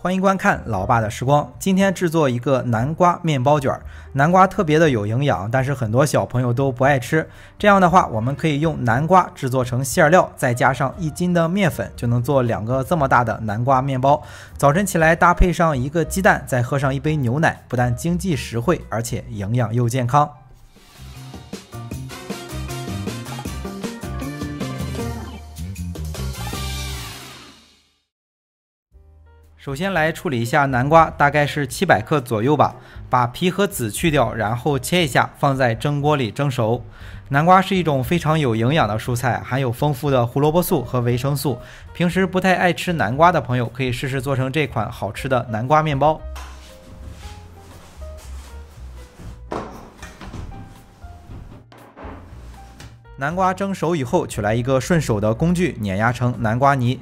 欢迎观看老爸的时光。今天制作一个南瓜面包卷。南瓜特别的有营养，但是很多小朋友都不爱吃。这样的话，我们可以用南瓜制作成馅料，再加上1斤的面粉，就能做2个这么大的南瓜面包。早晨起来搭配上1个鸡蛋，再喝上1杯牛奶，不但经济实惠，而且营养又健康。首先来处理一下南瓜，大概是700克左右吧。把皮和籽去掉，然后切一下，放在蒸锅里蒸熟。南瓜是一种非常有营养的蔬菜，含有丰富的胡萝卜素和维生素。平时不太爱吃南瓜的朋友，可以试试做成这款好吃的南瓜面包。南瓜蒸熟以后，取来一个顺手的工具，碾压成南瓜泥。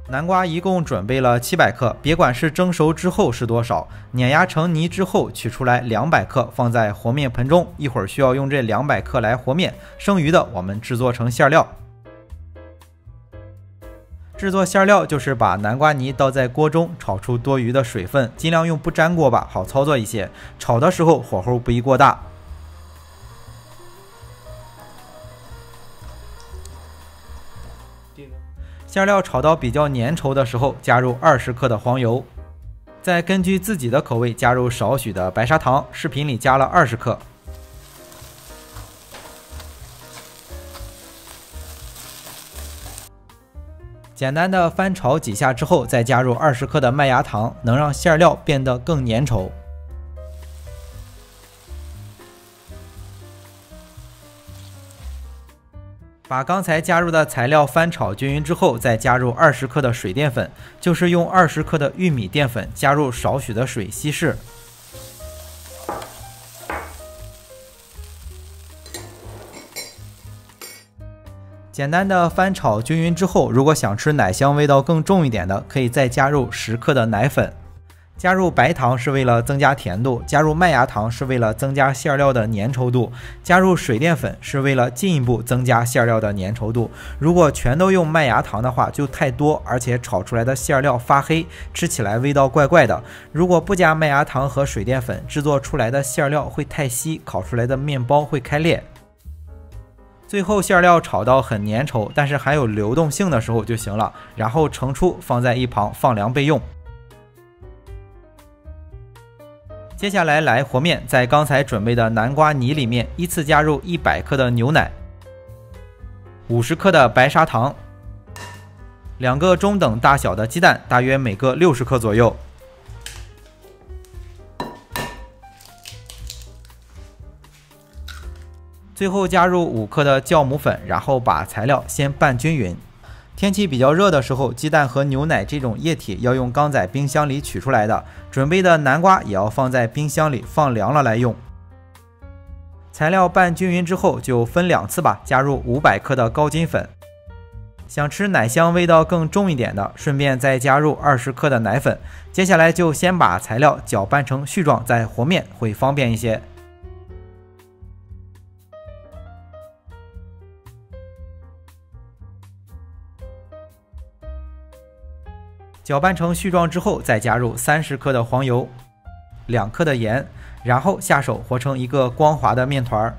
南瓜一共准备了700克，别管是蒸熟之后是多少，碾压成泥之后取出来200克，放在和面盆中，一会儿需要用这200克来和面，剩余的我们制作成馅料。制作馅料就是把南瓜泥倒在锅中，炒出多余的水分，尽量用不粘锅吧，好操作一些。炒的时候火候不宜过大。馅料炒到比较粘稠的时候，加入20克的黄油，再根据自己的口味加入少许的白砂糖，视频里加了20克。简单的翻炒几下之后，再加入20克的麦芽糖，能让馅料变得更粘稠。把刚才加入的材料翻炒均匀之后，再加入20克的水淀粉，就是用20克的玉米淀粉加入少许的水稀释。简单的翻炒均匀之后，如果想吃奶香味道更重一点的，可以再加入10克的奶粉。加入白糖是为了增加甜度，加入麦芽糖是为了增加馅料的粘稠度，加入水淀粉是为了进一步增加馅料的粘稠度。如果全都用麦芽糖的话就太多，而且炒出来的馅料发黑，吃起来味道怪怪的。如果不加麦芽糖和水淀粉，制作出来的馅料会太稀，烤出来的面包会开裂。最后馅料炒到很粘稠，但是还有流动性的时候就行了，然后盛出放在一旁放凉备用。接下来和面，在刚才准备的南瓜泥里面依次加入100克的牛奶、50克的白砂糖、2个中等大小的鸡蛋，大约每个60克左右。最后加入5克的酵母粉，然后把材料先拌均匀。天气比较热的时候，鸡蛋和牛奶这种液体要用刚在冰箱里取出来的，准备的南瓜也要放在冰箱里放凉了来用。材料拌均匀之后，就分2次吧，加入500克的高筋粉。想吃奶香味道更重一点的，顺便再加入20克的奶粉。接下来就先把材料搅拌成絮状，再和面会方便一些。搅拌成絮状之后，再加入30克的黄油、2克的盐，然后下手和成一个光滑的面团。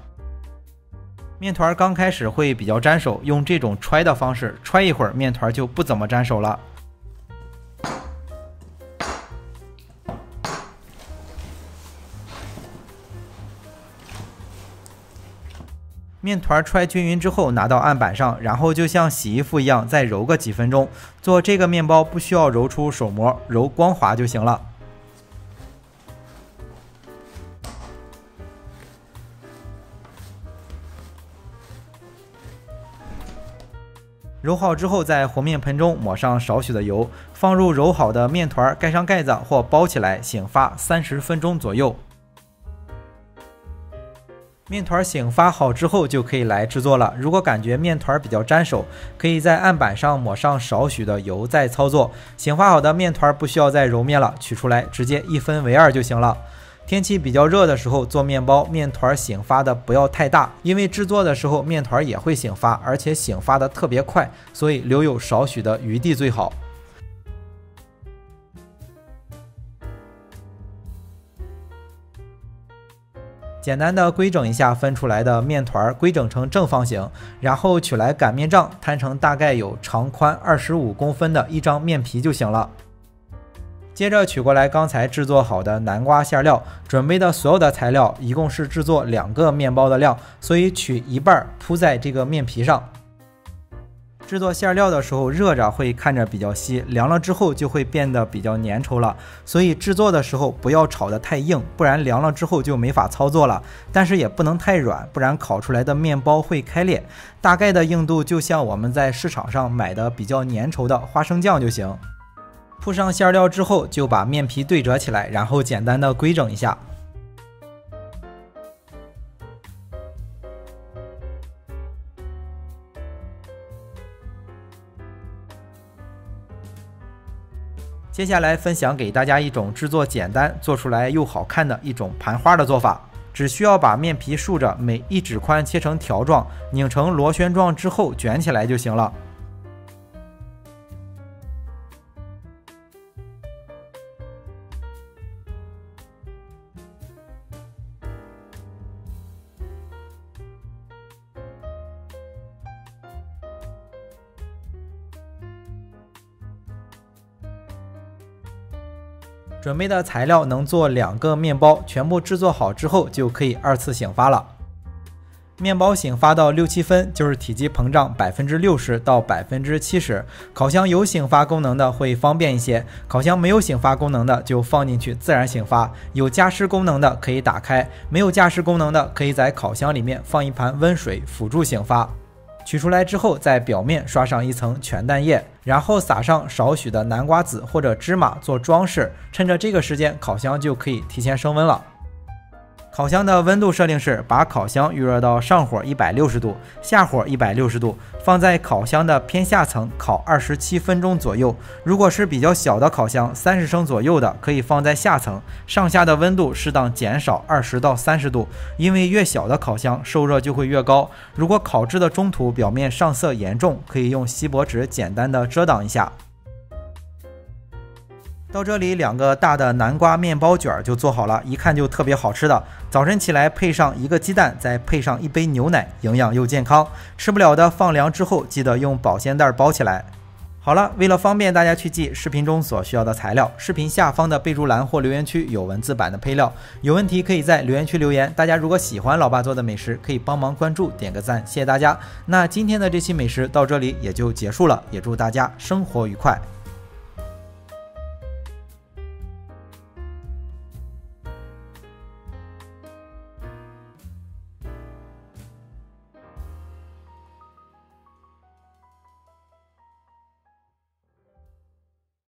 面团刚开始会比较粘手，用这种揣的方式揣一会儿，面团就不怎么粘手了。面团揣均匀之后拿到案板上，然后就像洗衣服一样再揉个几分钟。做这个面包不需要揉出手膜，揉光滑就行了。揉好之后，在和面盆中抹上少许的油，放入揉好的面团，盖上盖子或包起来，醒发30分钟左右。面团醒发好之后就可以来制作了。如果感觉面团比较粘手，可以在案板上抹上少许的油再操作。醒发好的面团不需要再揉面了，取出来直接1分为2就行了。天气比较热的时候做面包，面团醒发的不要太大，因为制作的时候面团也会醒发，而且醒发的特别快，所以留有少许的余地最好。简单的规整一下分出来的面团，规整成正方形，然后取来擀面杖，摊成大概有长宽25公分的一张面皮就行了。接着取过来刚才制作好的南瓜馅料，准备的所有的材料一共是制作2个面包的量，所以取一半铺在这个面皮上。制作馅料的时候热着会看着比较稀，凉了之后就会变得比较粘稠了，所以制作的时候不要炒得太硬，不然凉了之后就没法操作了。但是也不能太软，不然烤出来的面包会开裂。大概的硬度就像我们在市场上买的比较粘稠的花生酱就行。铺上馅料之后就把面皮对折起来，然后简单的规整一下。接下来分享给大家一种制作简单、做出来又好看的一种盘花的做法。只需要把面皮竖着，每1指宽切成条状，拧成螺旋状之后卷起来就行了。准备的材料能做2个面包，全部制作好之后就可以2次醒发了。面包醒发到6、7分，就是体积膨胀60%到70%。烤箱有醒发功能的会方便一些，烤箱没有醒发功能的就放进去自然醒发。有加湿功能的可以打开，没有加湿功能的可以在烤箱里面放一盘温水辅助醒发。取出来之后，在表面刷上一层全蛋液，然后撒上少许的南瓜籽或者芝麻做装饰。趁着这个时间，烤箱就可以提前升温了。烤箱的温度设定是把烤箱预热到上火160度，下火160度，放在烤箱的偏下层烤27分钟左右。如果是比较小的烤箱，30升左右的，可以放在下层，上下的温度适当减少20到30度，因为越小的烤箱受热就会越高。如果烤制的中途表面上色严重，可以用锡箔纸简单的遮挡一下。到这里2个大的南瓜面包卷就做好了，一看就特别好吃的。早晨起来配上1个鸡蛋，再配上1杯牛奶，营养又健康。吃不了的放凉之后记得用保鲜袋包起来。好了，为了方便大家去记视频中所需要的材料，视频下方的备注栏或留言区有文字版的配料，有问题可以在留言区留言。大家如果喜欢老爸做的美食，可以帮忙关注点个赞，谢谢大家。那今天的这期美食到这里也就结束了，也祝大家生活愉快。